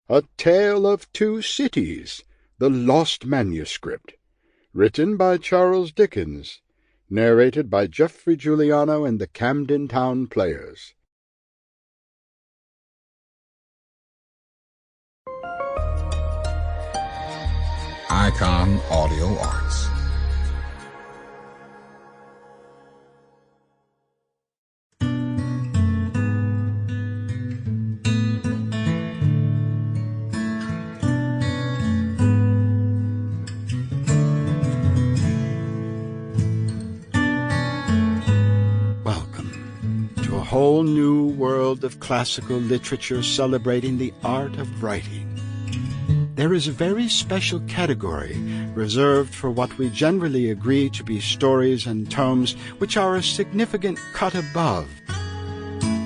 A Tale of Two Cities, The Lost Manuscript, written by Charles Dickens, narrated by Geoffrey, Giuliano and the Camden Town Players. Icon Audio Arts. Welcome to a whole new world of classical literature celebrating the art of writing. There is a very special category reserved for what we generally agree to be stories and tomes which are a significant cut above,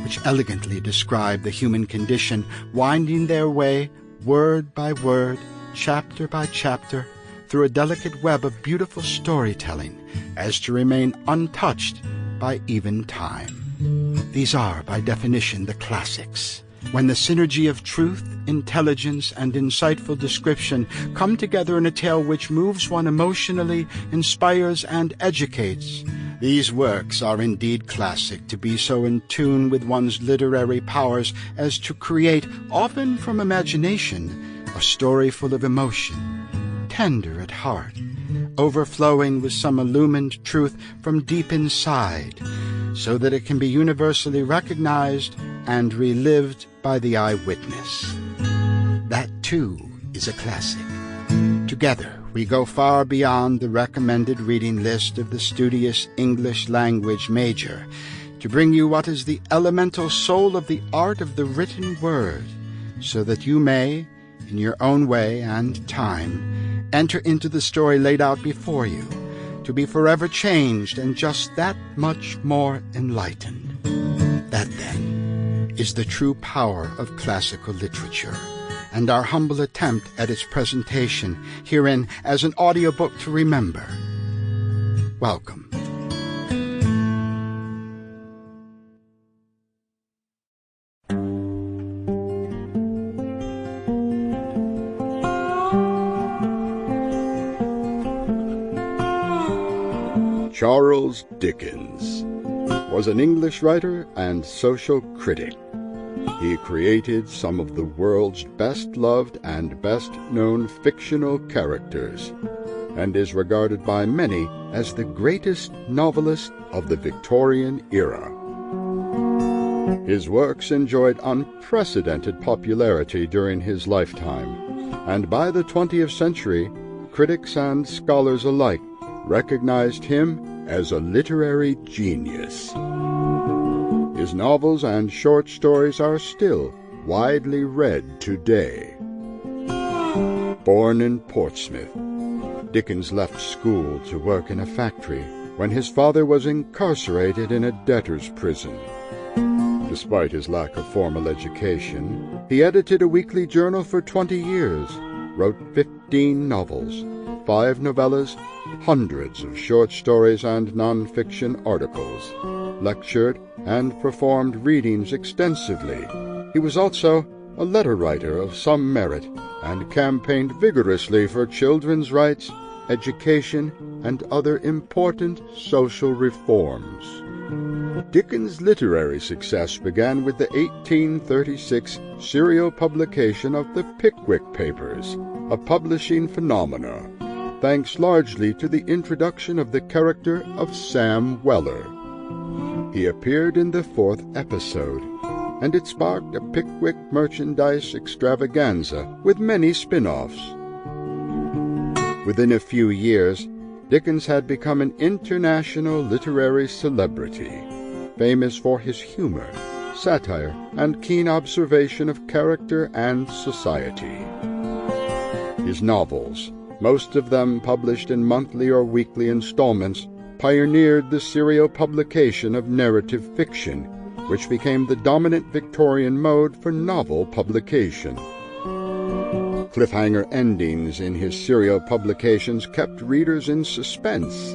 which elegantly describe the human condition, winding their way, word by word, chapter by chapter, through a delicate web of beautiful storytelling, as to remain untouched by even time. These are, by definition, the classics, when the synergy of truth, intelligence, and insightful description come together in a tale which moves one emotionally, inspires, and educates. These works are indeed classic, to be so in tune with one's literary powers as to create, often from imagination, a story full of emotion, tender at heart, overflowing with some illumined truth from deep inside, so that it can be universally recognized and relived by the eyewitness. That, too, is a classic. Together, we go far beyond the recommended reading list of the studious English language major to bring you what is the elemental soul of the art of the written word, so that you may, in your own way and time, enter into the story laid out before you, to be forever changed and just that much more enlightened. That, then, is the true power of classical literature, and our humble attempt at its presentation herein as an audiobook to remember. Welcome. Charles Dickens was an English writer and social critic. He created some of the world's best-loved and best-known fictional characters, and is regarded by many as the greatest novelist of the Victorian era. His works enjoyed unprecedented popularity during his lifetime, and by the 20th century, critics and scholars alike recognized him as a literary genius. His novels and short stories are still widely read today. Born in Portsmouth, Dickens left school to work in a factory when his father was incarcerated in a debtor's prison. Despite his lack of formal education, he edited a weekly journal for 20 years, wrote 15 novels, 5 novellas, hundreds of short stories and non-fiction articles, lectured and performed readings extensively. He was also a letter writer of some merit and campaigned vigorously for children's rights, education, and other important social reforms. Dickens' literary success began with the 1836 serial publication of the Pickwick Papers, a publishing phenomenon, thanks largely to the introduction of the character of Sam Weller. He appeared in the 4th episode, and it sparked a Pickwick merchandise extravaganza with many spin-offs. Within a few years, Dickens had become an international literary celebrity, famous for his humor, satire, and keen observation of character and society. His novels, most of them published in monthly or weekly installments, pioneered the serial publication of narrative fiction, which became the dominant Victorian mode for novel publication. Cliffhanger endings in his serial publications kept readers in suspense.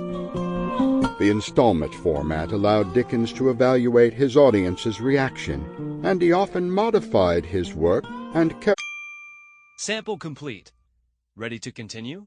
The installment format allowed Dickens to evaluate his audience's reaction, and he often modified his work and kept Sample complete. Ready to continue?